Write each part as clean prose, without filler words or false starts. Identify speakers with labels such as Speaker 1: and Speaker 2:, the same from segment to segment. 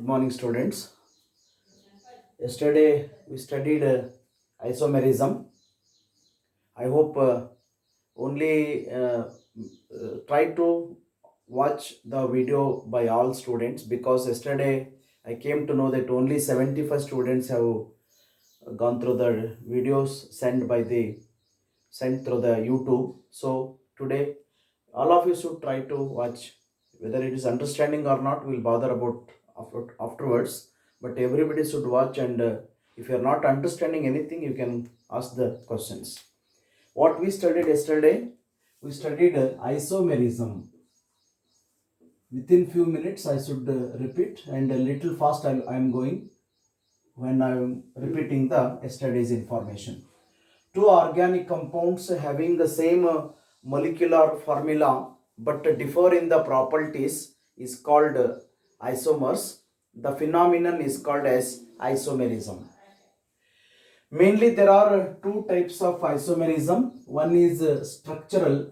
Speaker 1: Good morning, students. Yesterday we studied isomerism. I hope only try to watch the video by all students, because yesterday I came to know that only 75 students have gone through the videos sent through the YouTube. So today all of you should try to watch. Whether it is understanding or not, we'll bother about afterwards. But everybody should watch, and if you are not understanding anything, you can ask the questions. What we studied yesterday, we studied isomerism. Within few minutes, I should repeat, and a little fast I am going when I am repeating the yesterday's information. Two organic compounds having the same molecular formula but differ in the properties is called isomers. The phenomenon is called as isomerism. Mainly there are two types of isomerism. One is structural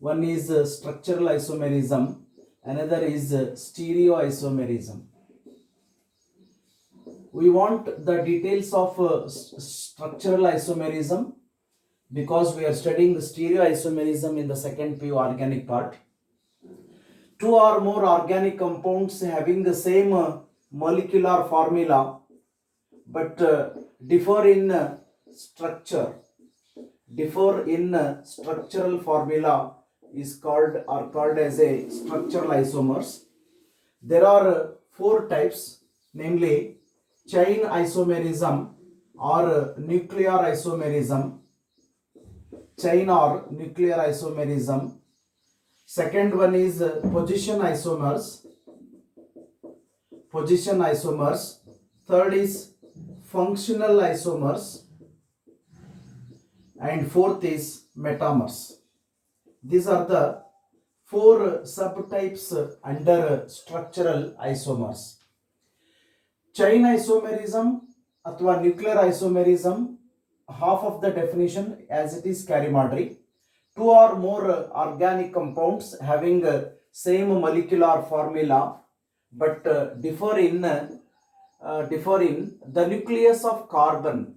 Speaker 1: isomerism, another is stereoisomerism. We want the details of structural isomerism, because we are studying the stereoisomerism in the second PU organic part. Two or more organic compounds having the same molecular formula but differ in structure, differ in structural formula are called as a structural isomers. There are four types, namely chain isomerism or nuclear isomerism, chain or nuclear isomerism. Second one is position isomers. Third is functional isomers, and fourth is metamers. These are the four subtypes under structural isomers. Chain isomerism athwa nuclear isomerism, half of the definition as it is Carimadri. Two or more organic compounds having same molecular formula but differ in the nucleus of carbon,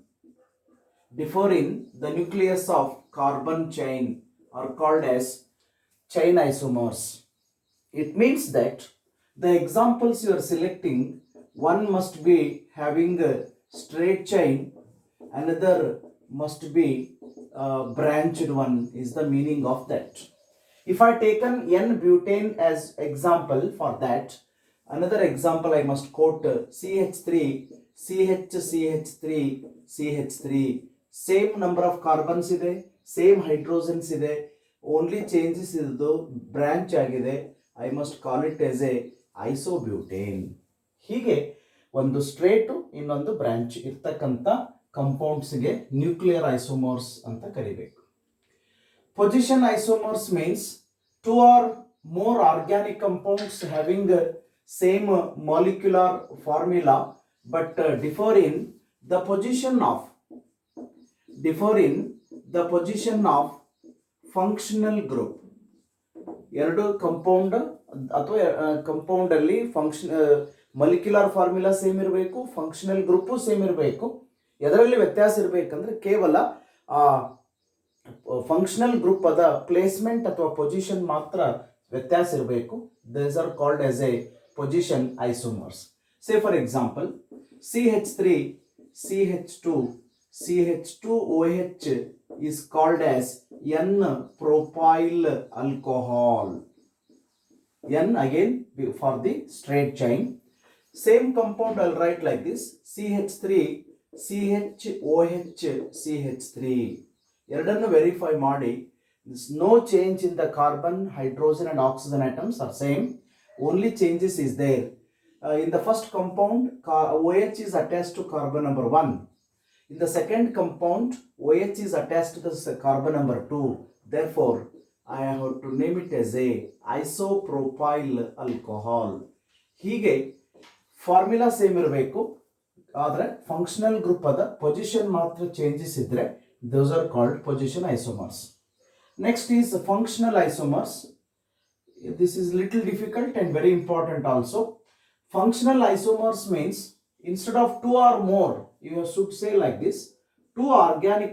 Speaker 1: chain are called as chain isomers. It means that the examples you are selecting, one must be having a straight chain, another must be branched one, is the meaning of that. If I taken N-butane as example for that, another example I must quote CH3, CH3, CH3. Same number of carbons ide, same hydrogens ide, only changes is the branch agide. I must call it as a isobutane. ಹೀಗೆ ಒಂದು straight ಇನ್ನೊಂದು branch ಇರ್ತಕ್ಕಂಥ ಕಂಪೌಂಡ್ಸ್ಗೆ nuclear isomers ಅಂತ ಕರಿಬೇಕು. Position isomers means two or more organic compounds having same molecular formula but differ in the position of functional group. ಎರಡು compound ಅಥವಾ compound ಅಲ್ಲಿ molecular formula same ಇರಬೇಕು, ಫಂಕ್ಷನಲ್ ಗ್ರೂಪು ಸೇಮ್ ಇರಬೇಕು. ಎದರಲ್ಲಿ ವ್ಯತ್ಯಾಸ ಇರಬೇಕಂದ್ರೆ ಕೇವಲ ಫಂಕ್ಷನಲ್ ಗ್ರೂಪ್ ಅದ ಪ್ಲೇಸ್ಮೆಂಟ್ ಅಥವಾ ಪೊಸಿಷನ್ ಮಾತ್ರ ವ್ಯತ್ಯಾಸ ಇರಬೇಕು. These are called as A position isomers. Say for example CH3, CH2, CH2OH is called as N-propyl alcohol. N again for the straight chain. Same compound I'll write like this: CH3, CHOH, CH3. ಎರಡನ್ನು verify ಮಾಡಿ, no change in the carbon, hydrogen and oxygen atoms are same. Only changes is there. In the first compound, OH is attached to carbon number 1. In the second compound, OH is attached to the carbon number 2. Therefore, I have to name it as a isopropyl alcohol. ಹೀಗೆ formula same ಇರಬೇಕು, ಆದರೆ functional group ಅದ position ಮಾತ್ರ changes ಇದ್ರೆ those are called position isomers. Next is functional isomers. This is little difficult and very important also. Functional isomers means instead of two or more, you should say like this: two organic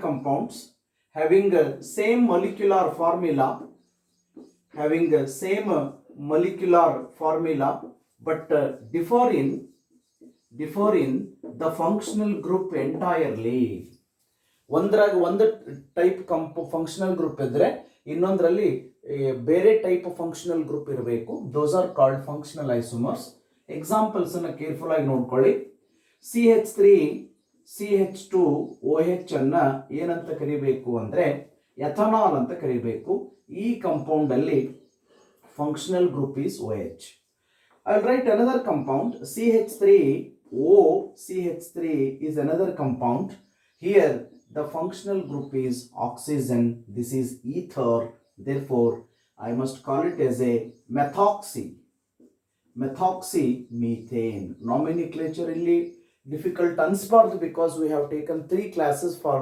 Speaker 1: compounds having a same molecular formula, but differ in the functional group entirely. ಒಂದು type functional group ಇದ್ರೆ ಇನ್ನೊಂದರಲ್ಲಿ ಬೇರೆ type functional group ಇರಬೇಕು. Those are called functional isomers. Examples ಅನ್ನ careful ಆಗಿ ನೋಡ್ಕೊಳ್ಳಿ. CH3 CH2 OH ಅನ್ನ ಏನಂತ ಕರಿಬೇಕು ಅಂದ್ರೆ ಎಥನಾಲ್ ಅಂತ ಕರಿಬೇಕು. ಈ ಕಾಂಪೌಂಡ್ ಅಲ್ಲಿ functional group is OH. I'll write another compound CH3O. CH3 is another compound. Here the functional group is oxygen. This is ether. Therefore, I must call it as a methoxymethane. Nomenclature really difficult ಅನ್ಸ್ಬಾರ್ದು because we have taken 3 classes for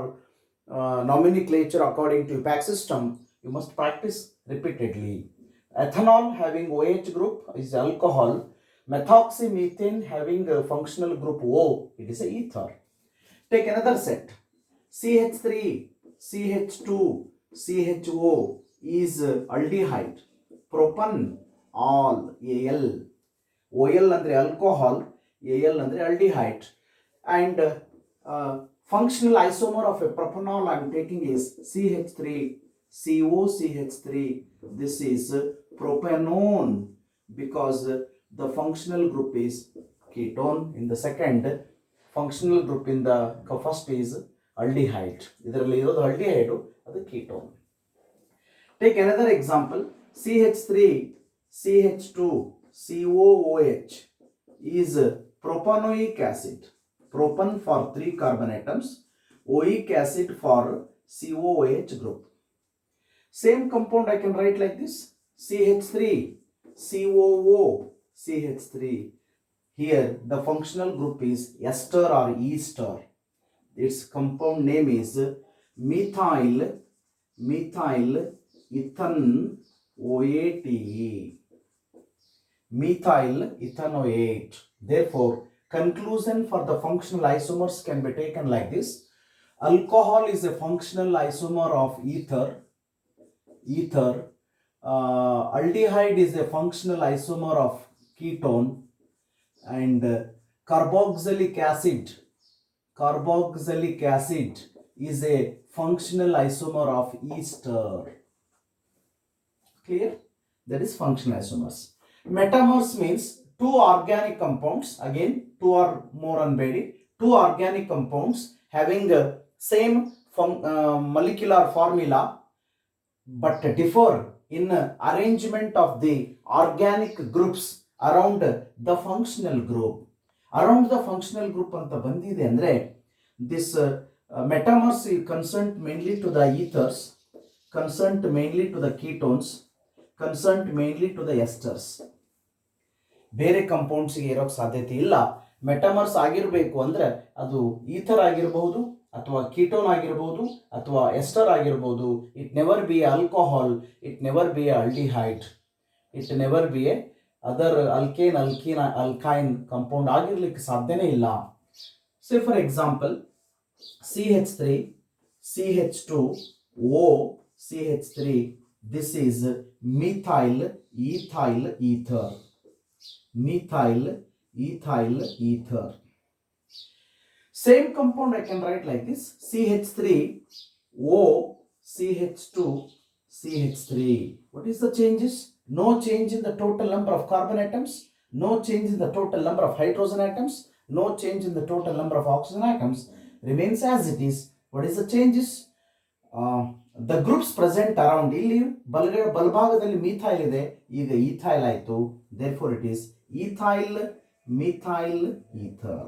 Speaker 1: nomenclature according to IUPAC system. You must practice repeatedly. Ethanol having OH group is alcohol. Methoxymethane having a functional group O, it is a ether. Take another set. CH3 CH2 CHO is aldehyde. Propanol Al. OL andre alcohol, Al andre aldehyde. And functional isomer of a propanol I am taking is CH3 COCH3. This is propanone because the functional group is ketone. In the second functional group in the first is aldehyde. ಇದರಲ್ಲಿ ಇರೋದು aldehyde, ಅದು ketone. Take another example. CH3 CH2 COOH is propanoic acid. Propan for 3 carbon atoms, oic acid for COOH group. Same compound I can write like this: CH3 COO CH3. Here the functional group is ester or ester. Its compound name is methyl ethanoate. Methyl ethanoate. Therefore, conclusion for the functional isomers can be taken like this: alcohol is a functional isomer of ether. Aldehyde is a functional isomer of ketone, and carboxylic acid is a functional isomer of ester. Clear? That is functional isomers. Metamers means two organic compounds, again two or more unbody, two organic compounds having the same molecular formula but differ in arrangement of the organic groups around the functional group. Around the functional group anta bandide andre this metamers is concerned mainly to the ethers, concerned mainly to the ketones, concerned mainly to the esters. ಬೇರೆ ಕಂಪೌಂಡ್ಸ್ಗೆ ಇರೋಕ್ಕೆ ಸಾಧ್ಯತೆ ಇಲ್ಲ. ಮೆಟಮರ್ಸ್ ಆಗಿರಬೇಕು ಅಂದರೆ ಅದು ether ಆಗಿರಬಹುದು, ಅಥವಾ ketone ಆಗಿರಬಹುದು, ಅಥವಾ ಎಸ್ಟರ್ ಆಗಿರಬಹುದು. It never be a alcohol, it never be a aldehyde, it never be a other alkyne compound ಆಗಿರ್ಲಿಕ್ಕೆ ಸಾಧ್ಯನೇ ಇಲ್ಲ. Say for example CH3 CH2 O CH3. This is methyl ethyl ether. Methyl ethyl ether. Same compound I can write like this: CH3 O CH2 CH3. What is the changes? No change in the total number of carbon atoms, no change in the total number of hydrogen atoms, no change in the total number of oxygen atoms. Remains as it is. What is the changes? The groups present around. ಇಲ್ಲಿ ಬಲಭಾಗದಲ್ಲಿ methyl ಇದೆ, ಈಗ ethyl ಆಯಿತು. Therefore it is ethyl methyl ether.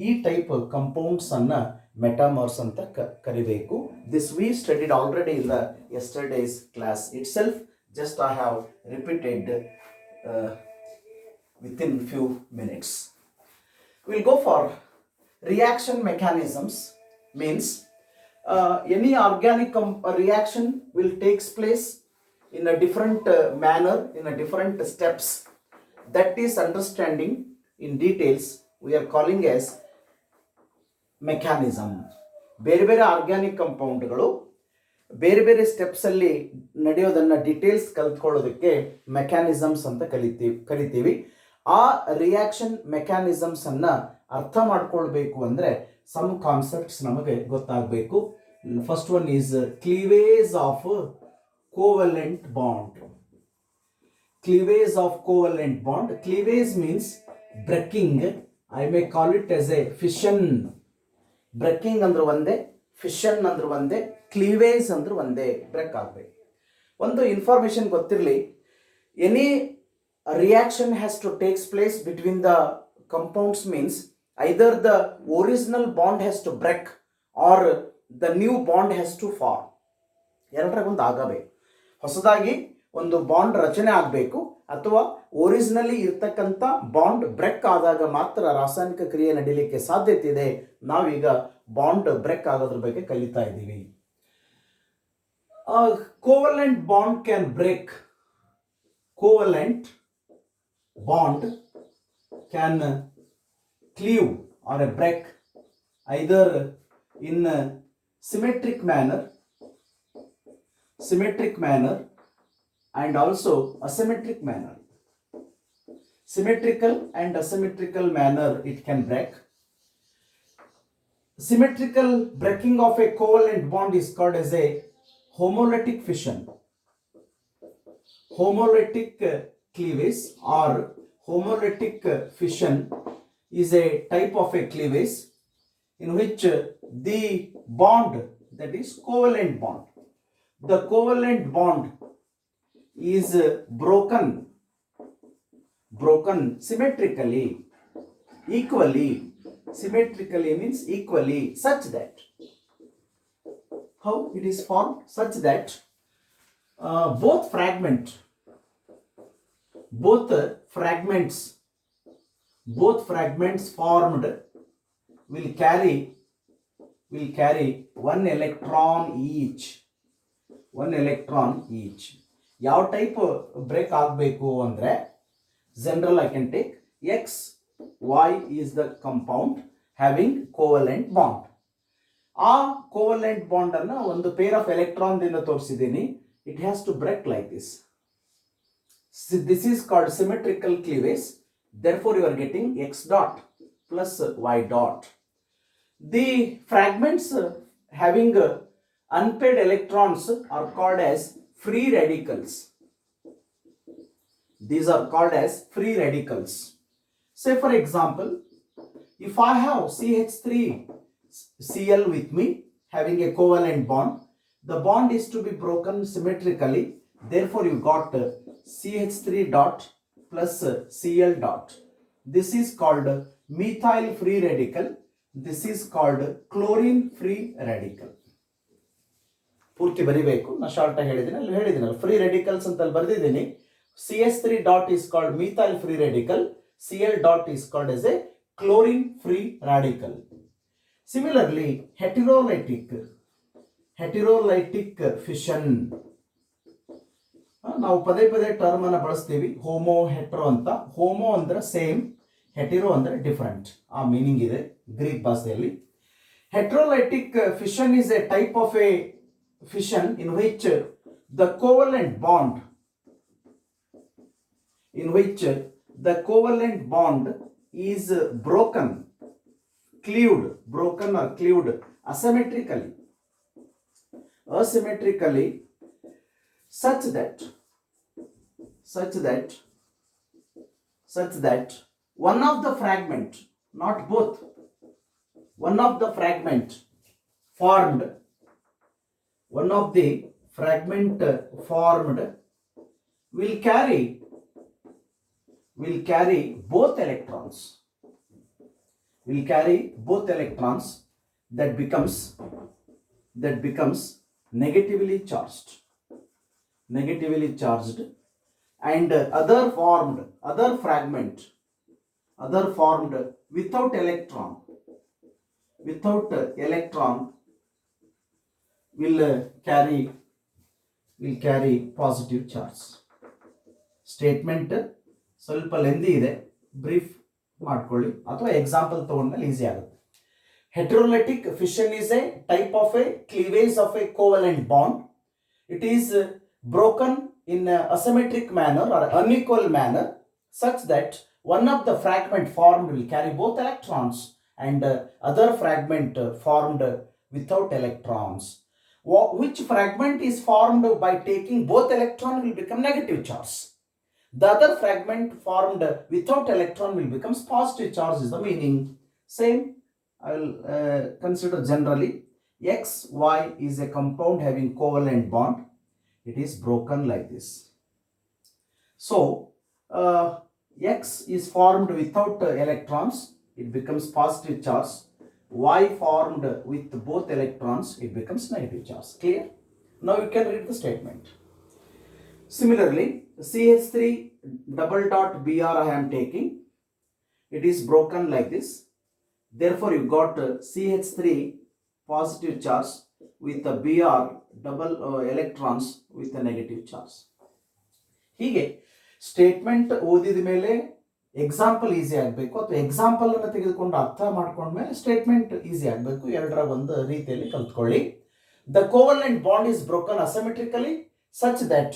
Speaker 1: ಈ type compounds ಅನ್ನ ಮೆಟಾಮರ್ಸ್ ಅಂತ ಕರಿಬೇಕು. This we studied already in the yesterday's class itself. Just I have repeated within few minutes. We'll go for reaction mechanisms. Means any organic reaction will takes place in a different manner, in a different steps. That is understanding in details we are calling as mechanism. ಬೇರೆ ಬೇರೆ organic ಕಂಪೌಂಡ್ಗಳು ಬೇರೆ ಬೇರೆ ಸ್ಟೆಪ್ಸಲ್ಲಿ ನಡೆಯೋದನ್ನು details ಕಲ್ತ್ಕೊಳ್ಳೋದಕ್ಕೆ mechanisms ಅಂತ ಕರಿತೀವಿ. ಆ reaction ಮೆಕ್ಯಾನಿಸಮ್ಸನ್ನು ಅರ್ಥ ಮಾಡ್ಕೊಳ್ಬೇಕು ಅಂದರೆ ಸಮ್ ಕಾನ್ಸೆಪ್ಟ್ಸ್ ನಮಗೆ ಗೊತ್ತಾಗಬೇಕು. First one is cleavage of covalent bond. Cleavage of covalent bond. Cleavage means breaking. I may call it as a fission. Breaking ಅಂದ್ರೆ ಒಂದೇ, fission ಅಂದ್ರೆ ಒಂದೇ, cleavage ಅಂದ್ರೆ ಒಂದೇ. ಬ್ರೇಕ್ ಆಗಬೇಕು. ಒಂದು ಇನ್ಫಾರ್ಮೇಶನ್ ಗೊತ್ತಿರಲಿ, any reaction has to takes place between the compounds means either the original bond has to break or the new bond has to form. ಎರಡರಾಗೊಂದು ಆಗಬೇಕು. ಹೊಸದಾಗಿ ಒಂದು ಬಾಂಡ್ ರಚನೆ ಆಗಬೇಕು ಅಥವಾ ಒರಿಜಿನಲಿ ಇರ್ತಕ್ಕಂಥ ಬಾಂಡ್ ಬ್ರೇಕ್ ಆದಾಗ ಮಾತ್ರ ರಾಸಾಯನಿಕ ಕ್ರಿಯೆ ನಡೀಲಿಕ್ಕೆ ಸಾಧ್ಯತೆ ಇದೆ. ನಾವೀಗ ಬಾಂಡ್ ಬ್ರೇಕ್ ಆಗೋದ್ರ ಬಗ್ಗೆ ಕಲಿತಾ ಇದ್ದೀವಿ. Covalent bond can break. Covalent bond can cleave or a break either in symmetric manner and also asymmetric manner. Symmetrical and asymmetrical manner it can break. Symmetrical breaking of a covalent bond is called as a homolytic fission. Homolytic cleavage or homolytic fission is a type of a cleavage in which the bond, that is covalent bond, the covalent bond is broken symmetrically, equally. Symmetrically means equally, such that, how it is formed, such that both fragments formed will carry one electron each. ಯಾವ type break ಆಗಬೇಕು ಅಂದರೆ general I can take XY is the compound having covalent bond. ಆ covalent bond ಅನ್ನು ಒಂದು pair of electron ದಿಂದ ತೋರಿಸಿದ್ದೀನಿ. It has to break like this. This is called symmetrical cleavage. Therefore you are getting X dot plus Y dot. The fragments having unpaired electrons are called as free radicals. These are called as free radicals. Say for example, if I have CH3Cl with me having a covalent bond, the bond is to be broken symmetrically. Therefore you got CH3 dot plus Cl dot. This is called methyl free radical. This is called chlorine free radical. ಪೂರ್ತಿ ಬರಿಬೇಕು, ನಾ short ಆಗಿ ಹೇಳಿದ್ದೀನಲ್ಲ free radicals ಅಂತ ಬರೆದಿದ್ದೀನಿ. CH3 dot is called methyl free radical. Cl dot is called as a chlorine free radical. Similarly, heterolytic fission. ನಾವು ಪದೇ term ಅನ್ನು ಬಳಸ್ತೀವಿ, ಹೋಮೋ ಹೆಟ್ರೋ ಅಂತ. ಹೋಮೋ ಅಂದ್ರೆ ಸೇಮ್, ಹೆಟಿರೋ ಅಂದ್ರೆ ಡಿಫರೆಂಟ್. ಆ ಮೀನಿಂಗ್ ಇದೆ ಗ್ರೀಕ್ ಭಾಷೆಯಲ್ಲಿ. Heterolytic fission is a type of a fission in which the covalent bond is broken or cleaved asymmetrically such that one of the fragment, not both, one of the fragment formed will carry both electrons, that becomes negatively charged, and other fragment without electron will carry will carry positive charge. Statement ಸ್ವಲ್ಪ lengthy ಇದೆ, brief ಮಾಡ್ಕೊಳ್ಳಿ ಅಥವಾ example ತಗೊಂಡ್ಮೇಲೆ easy ಆಗುತ್ತೆ. Heterolytic fission is a type of a cleavage of a covalent bond. It is broken in a asymmetric manner or unequal manner such that one of the fragment formed will carry both electrons and other fragment formed without electrons. Which fragment is formed by taking both electron will become negative charge. The other fragment formed without electron will become positive charge is the meaning. Same, I will consider generally. X, Y is a compound having covalent bond. It is broken like this. So, X is formed without electrons, it becomes positive charge. Y formed with both electrons, it becomes negative charge. Clear? Now you can read the statement. Similarly, CH3 double dot Br I am taking. It is broken like this. Therefore, you got CH3 positive charge with the Br double electrons with a negative charge. ಹೀಗೆ statement ಓದಿದ ಮೇಲೆ example easy ಆಗಬೇಕು, ಅಥವಾ example ಅನ್ನು ತೆಗೆದುಕೊಂಡು ಅರ್ಥ ಮಾಡ್ಕೊಂಡ್ಮೇಲೆ statement easy ಆಗಬೇಕು. ಎರಡರ ಒಂದು ರೀತಿಯಲ್ಲಿ ಕಲ್ತ್ಕೊಳ್ಳಿ. The covalent bond is broken asymmetrically such that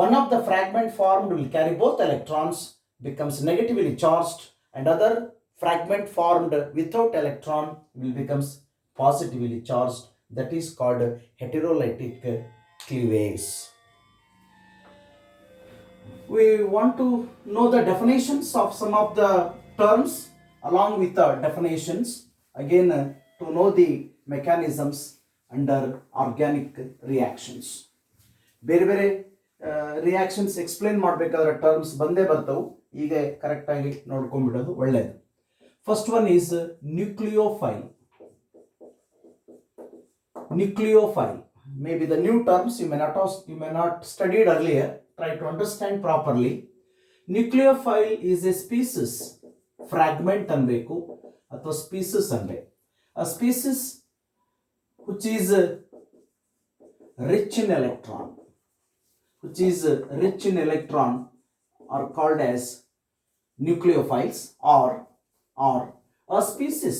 Speaker 1: one of the fragment formed will carry both electrons, becomes negatively charged, and other fragment formed without electron will becomes positively charged. That is called heterolytic cleavage. We want to know the definitions of some of the terms along with the definitions. Again, to know the mechanisms under organic reactions. ಬೇರೆ ಬೇರೆ reactions explain ಮಾಡಬೇಕಾದ್ರೆ terms ಬಂದೇ ಬರ್ತವು. ಈಗ ಕರೆಕ್ಟಾಗಿ ನೋಡ್ಕೊಂಡ್ಬಿಡೋದು ಒಳ್ಳೆಯದು. First one is nucleophile. Nucleophile may be the new terms you may not studied earlier. Try to understand properly. Nucleophile is a species, fragment anbeku ಅಥವಾ species anbe. A species which is rich in electron, are called as nucleophiles, or a species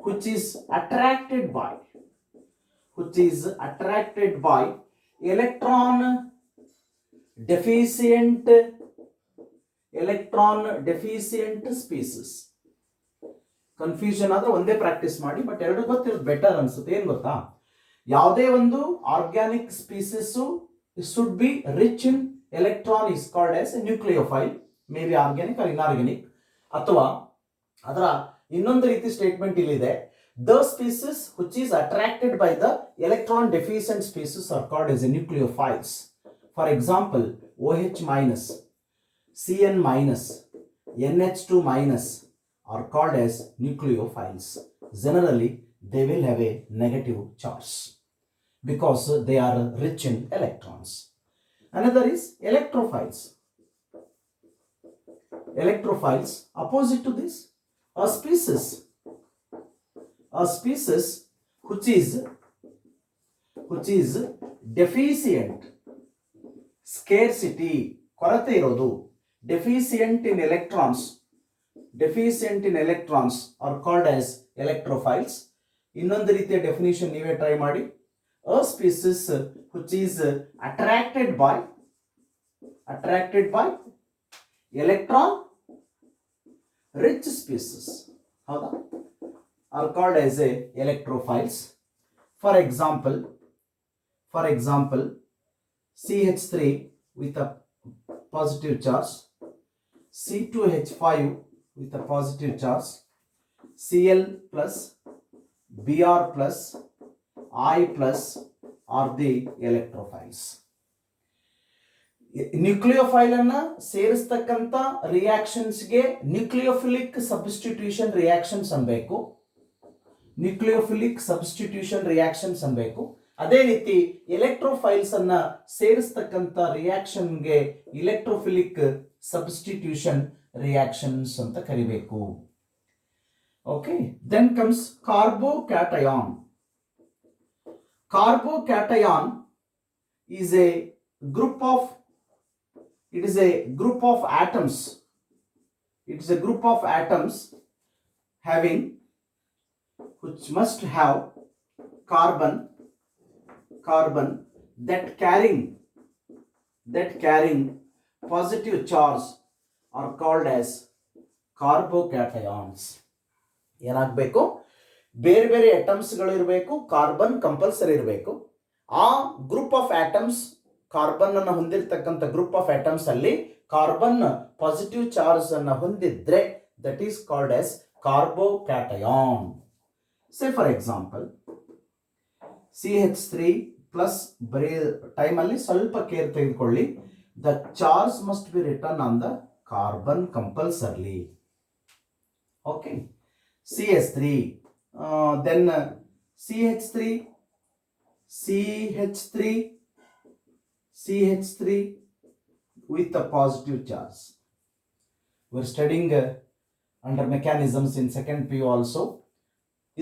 Speaker 1: which is attracted by electron deficient species. Confusion ಆದ್ರೆ ಒಂದೇ practice ಮಾಡಿ, but ಎರಡು ಗೊತ್ತಿರೋದು better ಅನ್ಸುತ್ತೆ. ಏನ್ ಗೊತ್ತಾ, ಯಾವುದೇ ಒಂದು organic species should be rich in electron is called as nucleophile, may be organic or inorganic. ಅಥವಾ ಅದರ ಇನ್ನೊಂದು ರೀತಿ ಸ್ಟೇಟ್ಮೆಂಟ್ ಇಲ್ಲಿದೆ, the species which is attracted by the electron deficient species are called as nucleophiles. For example, OH minus, Cn minus, NH2 minus are called as nucleophiles. Generally, they will have a negative charge because they are rich in electrons. Another is electrophiles. Electrophiles, opposite to this, a species which is deficient, scarcity, ಕೊರತೆ ಇರೋದು, deficient in electrons are called as electrophiles. ಇನ್ನೊಂದು ರೀತಿಯ definition ನೀವೇ try ಮಾಡಿ. a species which is attracted by electron rich species, ಹೌದಾ, are called as electrophiles. For example, CH3 with a positive charge, C2H5 with a positive charge, Cl plus, Br plus, I plus are the electrophiles. Nucleophile ಅನ್ನ ಸೇರಿಸ್ತಕ್ಕಂಥ ರಿಯಾಕ್ಷನ್ಸ್ಗೆ nucleophilic substitution reactions ಅನ್ಬೇಕು. ಅದೇ ರೀತಿ electrophiles ಅನ್ನ ಸೇರಿಸ್ತಕ್ಕಂಥ ರಿಯಾಕ್ಷನ್ಗೆ ಇಲೆಕ್ಟ್ರೋಫಿಲಿಕ್ substitution reactions ಅಂತ ಕರಿಬೇಕು. Okay, then comes carbocation. Carbocation is a group of, it is a group of atoms. It is a group of atoms having, which must have carbon that carrying positive charge are called as carbocations. ಏನಾಗಬೇಕು, ಬೇರೆ ಬೇರೆ ಅಟಮ್ಸ್ಗಳು ಇರಬೇಕು, carbon compulsory ಇರಬೇಕು. ಆ group of atoms, carbon ಅನ್ನು ಹೊಂದಿರತಕ್ಕಂಥ group of atoms ಅಲ್ಲಿ carbon positive charge ಅನ್ನು ಹೊಂದಿದ್ರೆ that is called as carbocation. Say for example CH3 plus, ಬರೀ ಟೈಮಲ್ಲಿ ಸ್ವಲ್ಪ ಕೇರ್ ತೆಗೆದುಕೊಳ್ಳಿ. The charge must be return on the carbon compulsorily. Okay, CH3, then CH3 with a positive charge. We're studying under mechanisms in second PU also.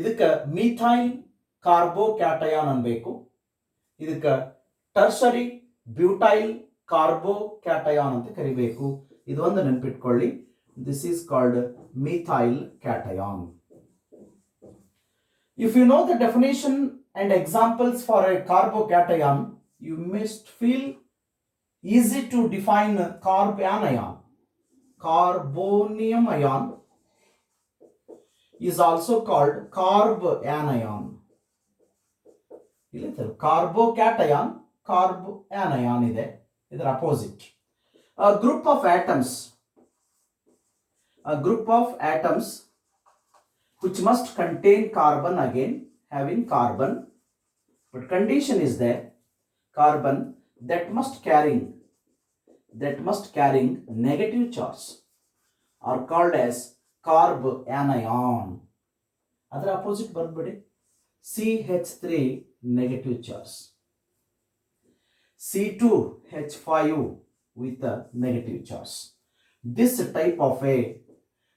Speaker 1: ಇದಕ್ಕೆ methyl carbocation ಅನ್ಬೇಕು. ಇದಕ್ಕೆ tertiary butyl carbocation ಅಂತ ಕರಿಬೇಕು. ಇದು ಒಂದು ನೆನಪಿಟ್ಕೊಳ್ಳಿ. This is called methyl cation. If you know the definition and examples for a carbocation, you must feel easy to define carbanion. Carbonium ion is also called carbanion. Carbocation, carbanion ಇದೆ, ಇದರ opposite. A group of atoms which must contain carbon, again having carbon, but condition is there, carbon that must carrying negative charge are called as carbanion. ಅದರ opposite ಬರ್ಬಿಡಿ. CH3 negative charge, C2H5 with a negative charge. This type of a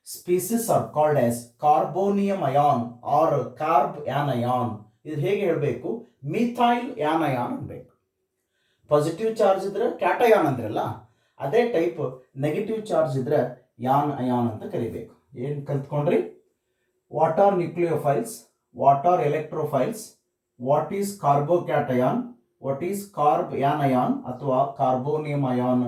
Speaker 1: species are called as carbonium ion or carbanion. ಇದು ಹೇಗೆ ಹೇಳಬೇಕು, methyl ಯಾನಯಾನ್ ಅನ್ಬೇಕು. Positive charge ಇದ್ರೆ cation ಅಂದ್ರಲ್ಲ, ಅದೇ type negative charge ಇದ್ರೆ ಯಾನ್ ಅಯಾನ್ ಅಂತ ಕರಿಬೇಕು. ಏನು ಕಲ್ತ್ಕೊಂಡ್ರಿ? What are nucleophiles, what are electrophiles, what is carbocation, what is carbanion ಅಥವಾ ಕಾರ್ಬೋನಿಯಂ ಅಯಾನ್.